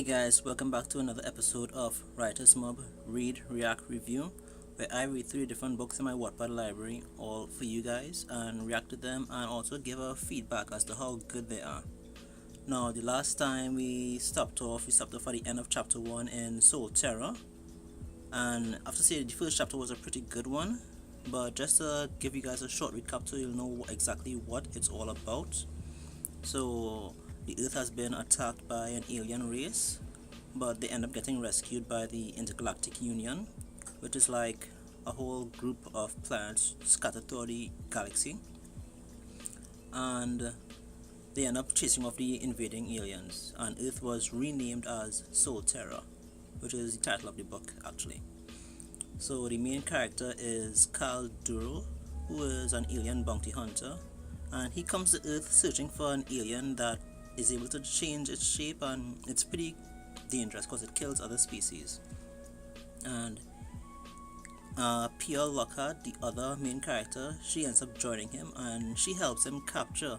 Hey guys, welcome back to another episode of Writers Mob Read, React, Review, where I read 3 different books in my Wattpad library, all for you guys, and react to them and also give a feedback as to how good they are. Now, the last time we stopped off at the end of chapter 1 in Sol.Terra, and I have to say the first chapter was a pretty good one, but just to give you guys a short recap so you'll know exactly what it's all about. So, the Earth has been attacked by an alien race, but they end up getting rescued by the Intergalactic Union, which is like a whole group of planets scattered through the galaxy, and they end up chasing off the invading aliens, and Earth was renamed as Sol.Terra, which is the title of the book actually. So the main character is Carl Duro, who is an alien bounty hunter, and he comes to Earth searching for an alien that is able to change its shape, and it's pretty dangerous because it kills other species. And Pia Lockhart, the other main character, she ends up joining him and she helps him capture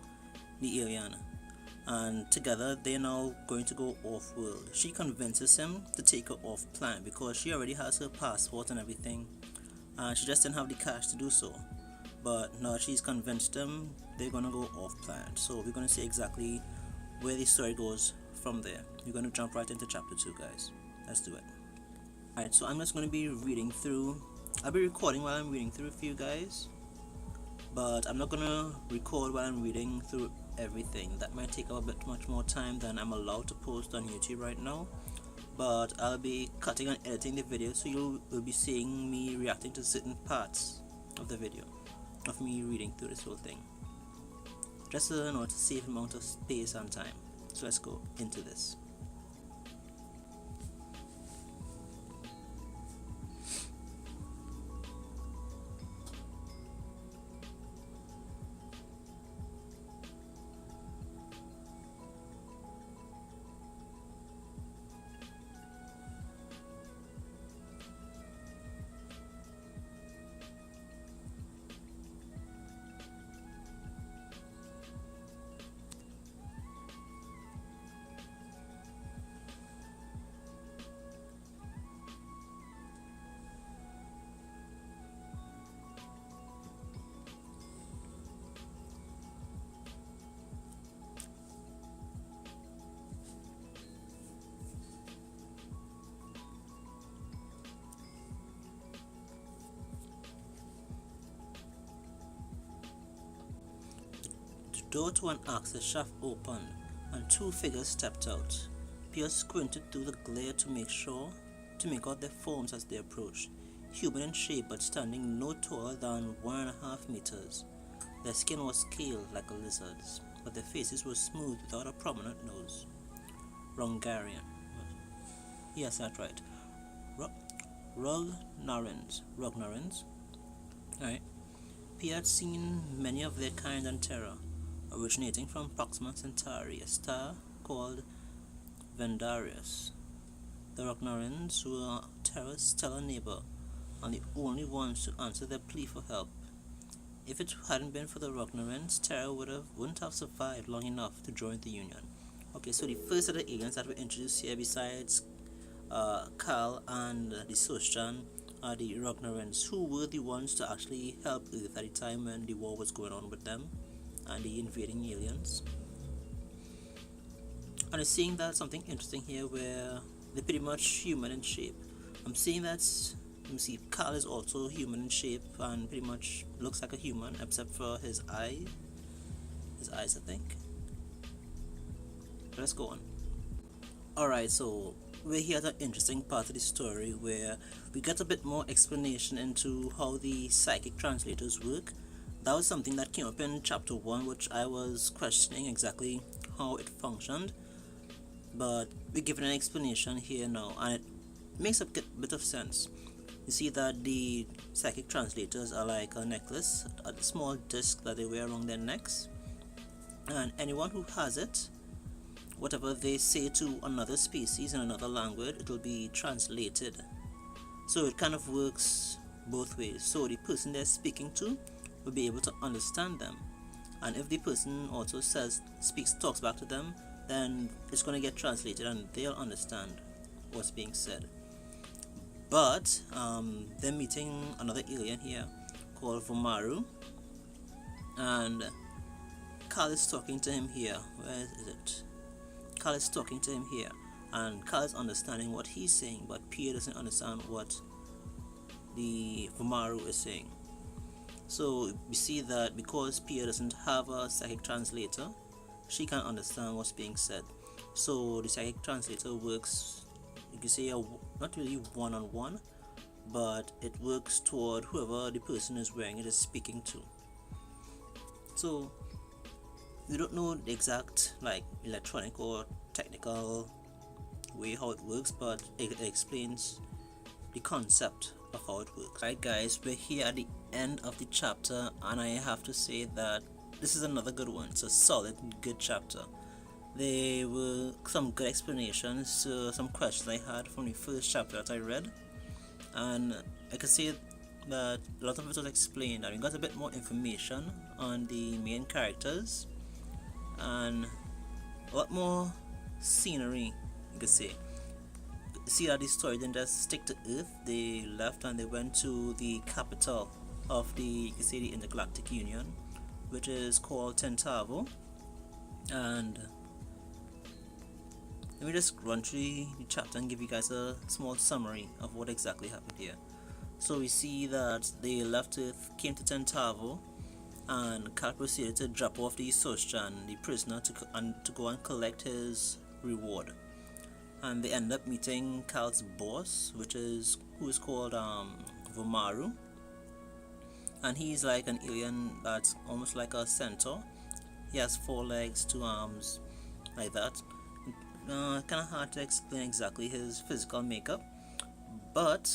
the alien, and together they're now going to go off world. She convinces him to take her off planet because she already has her passport and everything, and she just didn't have the cash to do so. But now she's convinced him, they're gonna go off planet. So we're gonna see exactly where the story goes from there. We're gonna jump right into chapter 2, guys. Let's do it. Alright, so I'm just gonna be reading through. I'll be recording while I'm reading through for you guys, but I'm not gonna record while I'm reading through everything. That might take up a bit much more time than I'm allowed to post on YouTube right now. But I'll be cutting and editing the video, so you will be seeing me reacting to certain parts of the video, of me reading through this whole thing, just to save amount of space and time. So let's go into this. The door to an access shaft opened, and 2 figures stepped out. Pierce squinted through the glare to make out their forms as they approached, human in shape but standing no taller than 1.5 meters. Their skin was scaled like a lizard's, but their faces were smooth without a prominent nose. Rongarian. Yes, that's right. Rognarans. Alright. Pierre had seen many of their kind on Terra, originating from Proxima Centauri, a star called Vendarius. The Rognarans were Terra's stellar neighbor, and the only ones to answer their plea for help. If it hadn't been for the Rognarans, Terra wouldn't have survived long enough to join the Union. Okay, so the first of the aliens that were introduced here, besides Carl and the Soshan, are the Rognarans, who were the ones to actually help Earth at the time when the war was going on with them and the invading aliens. And I'm seeing that something interesting here where they're pretty much human in shape. I'm seeing that, let me see, Carl is also human in shape and pretty much looks like a human except for his eyes, I think. Let's go on. Alright, so we're here at an interesting part of the story where we get a bit more explanation into how the psychic translators work. That was something that came up in chapter 1, which I was questioning exactly how it functioned, but we're given an explanation here now, and it makes a bit of sense. You see that the psychic translators are like a necklace, a small disc that they wear around their necks, and anyone who has it, whatever they say to another species in another language, it will be translated. So it kind of works both ways. So the person they're speaking to will be able to understand them, and if the person also talks back to them, then it's going to get translated and they'll understand what's being said. But they're meeting another alien here called Vomaru, and Carl is talking to him here. Where is it? Carl is talking to him here, and Carl is understanding what he's saying, but Pierre doesn't understand what the Vomaru is saying. So we see that because Pierre doesn't have a psychic translator, she can't understand what's being said. So the psychic translator works, you can say, not really one-on-one, but it works toward whoever the person is wearing it is speaking to. So we don't know the exact electronic or technical way how it works, but it explains the concept of how it works. Alright guys, we're here at the end of the chapter, and I have to say that this is another good one. It's a solid, good chapter. There were some good explanations to some questions I had from the first chapter that I read, and I could say that a lot of it was explained, and we got a bit more information on the main characters and a lot more scenery, you could say. See that the story didn't just stick to Earth. They left and they went to the capital of the, you can say, the Intergalactic Union, which is called Tentavo. And let me just run through the chapter and give you guys a small summary of what exactly happened here. So we see that they left Earth, came to Tentavo, and Cal proceeded to drop off the Sostran, the prisoner, to go and collect his reward. And they end up meeting Cal's boss, who is called Vomaru, and he's like an alien that's almost like a centaur. He has 4 legs, 2 arms, like that. Kind of hard to explain exactly his physical makeup, but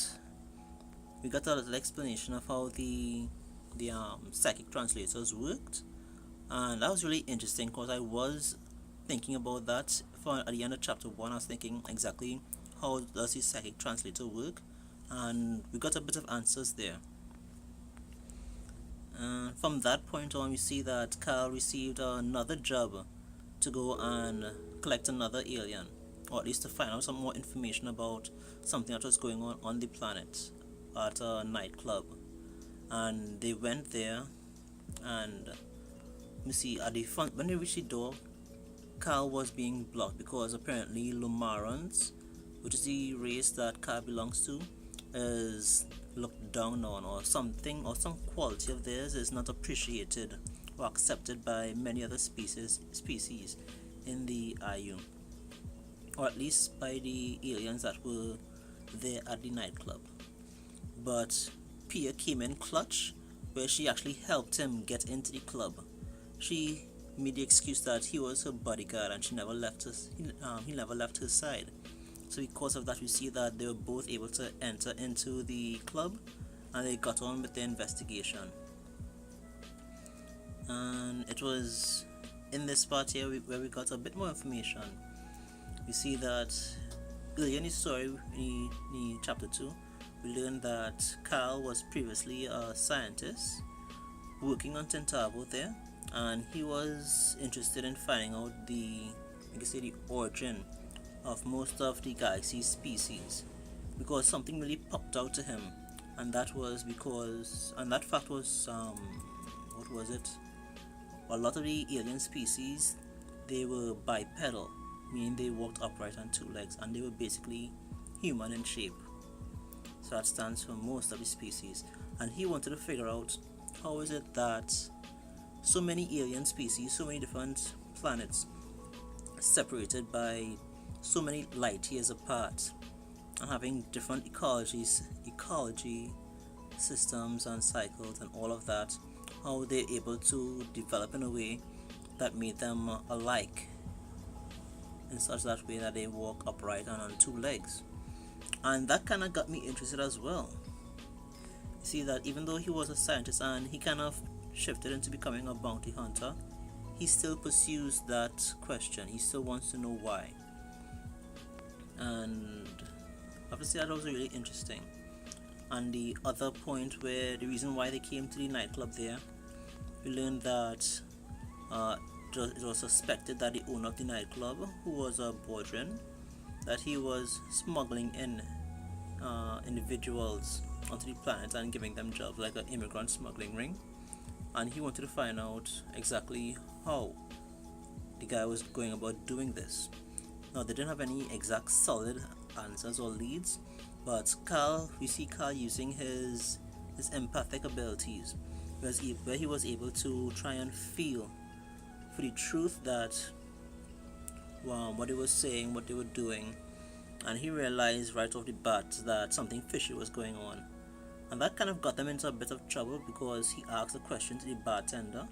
we got a little explanation of how the psychic translators worked, and that was really interesting because I was thinking about that. At the end of chapter 1, I was thinking exactly how does the psychic translator work, and we got a bit of answers there. And from that point on, we see that Cal received another job to go and collect another alien, or at least to find out some more information about something that was going on the planet at a nightclub. And they went there, and we see at the front, when they reached the door, Cal was being blocked because apparently Lumarans, which is the race that Cal belongs to, is looked down on, or something, or some quality of theirs is not appreciated or accepted by many other species in the IU, or at least by the aliens that were there at the nightclub. But Pia came in clutch, where she actually helped him get into the club. She made the excuse that he was her bodyguard and he never left her side. So because of that, we see that they were both able to enter into the club, and they got on with the investigation. And it was in this part here where we got a bit more information. We see that earlier in the story, in chapter 2, we learned that Cal was previously a scientist working on Tentavo there, and he was interested in finding out the origin of most of the galaxy species, because something really popped out to him, and that fact was what was it? A lot of the alien species, they were bipedal, meaning they walked upright on 2 legs, and they were basically human in shape. So that stands for most of the species, and he wanted to figure out how is it that so many alien species, so many different planets, separated by so many light years apart, and having different ecology systems and cycles and all of that, how they're able to develop in a way that made them alike, in such that way that they walk upright and on 2 legs. And that kind of got me interested as well. You see that even though he was a scientist and he kind of shifted into becoming a bounty hunter, he still pursues that question. He still wants to know why. And obviously that was really interesting. And the other point, where the reason why they came to the nightclub there, we learned that it it was suspected that the owner of the nightclub, who was a Bodrin, that he was smuggling in individuals onto the planet and giving them jobs, like an immigrant smuggling ring. And he wanted to find out exactly how the guy was going about doing this. Now, they didn't have any exact solid answers or leads, but we see Carl using his empathic abilities, where he was able to try and feel for the truth that what they were saying, what they were doing, and he realized right off the bat that something fishy was going on. And that kind of got them into a bit of trouble, because he asked a question to the bartender,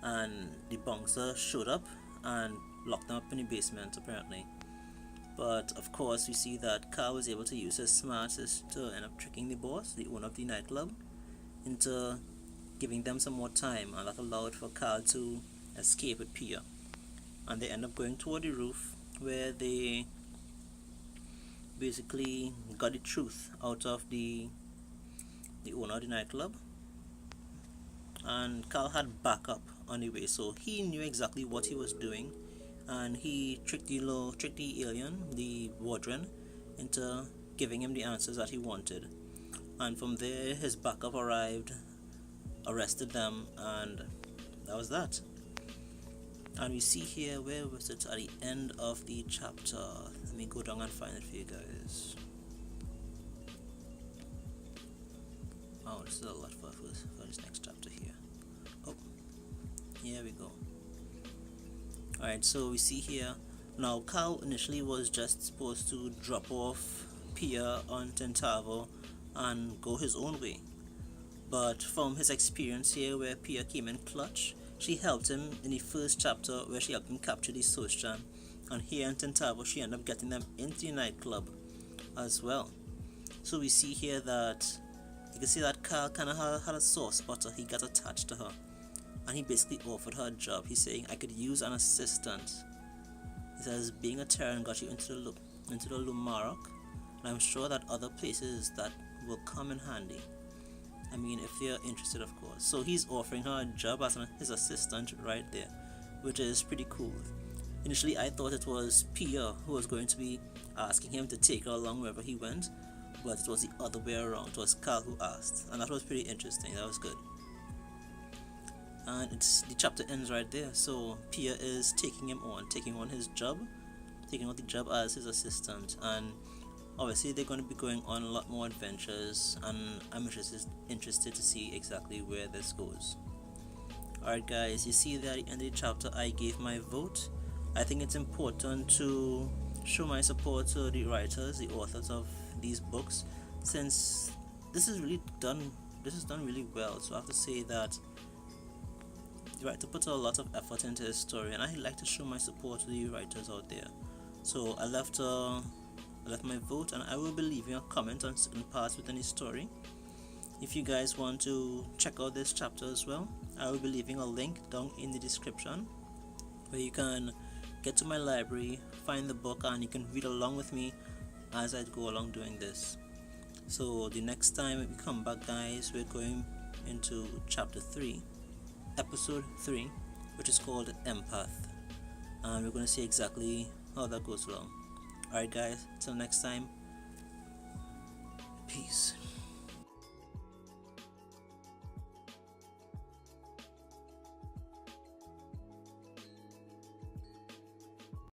and the bouncer showed up and locked them up in the basement, apparently. But of course, we see that Carl was able to use his smarts to end up tricking the boss, the owner of the nightclub, into giving them some more time, and that allowed for Carl to escape with Pia. And they end up going toward the roof, where they basically got the truth out of the owner of the nightclub. And Carl had backup on the way, so he knew exactly what he was doing, and he tricked the alien, the Wardren, into giving him the answers that he wanted. And from there, his backup arrived, arrested them, and that was that. And we see here, where was it, at the end of the chapter? Let me go down and find it for you guys. Oh, this is a lot for this next chapter here. Oh, here we go. Alright, so we see here, now Carl initially was just supposed to drop off Pia on Tentavo and go his own way. But from his experience here, where Pia came in clutch, she helped him in the first chapter, where she helped him capture the Soshan, and here in Tentavo she ended up getting them into the nightclub as well. So we see here that you can see that Carl kind of had a sore spot, he got attached to her, and he basically offered her a job. He's saying, I could use an assistant. He says, being a Terran got you into the Lumarok, and I'm sure that other places that will come in handy. I mean, if they're interested, of course. So he's offering her a job as his assistant right there, which is pretty cool. Initially, I thought it was Pia who was going to be asking him to take her along wherever he went, but it was the other way around. It was Carl who asked, and that was pretty interesting. That was good. And the chapter ends right there. So Pia is taking on his job, taking on the job as his assistant, and obviously they're going to be going on a lot more adventures, and I'm interested to see exactly where this goes. Alright guys, you see that at the end of the chapter I gave my vote. I think it's important to show my support to the writers, the authors of these books, since this is done really well. So I have to say that the writer put a lot of effort into his story, and I like to show my support to the writers out there. So I left my vote, and I will be leaving a comment on certain parts within the story. If you guys want to check out this chapter as well, I will be leaving a link down in the description, where you can get to my library, find the book, and you can read along with me as I go along doing this. So the next time we come back, guys, we're going into chapter 3, episode 3, which is called Empath, and we're going to see exactly how that goes along. Alright guys, till next time, peace.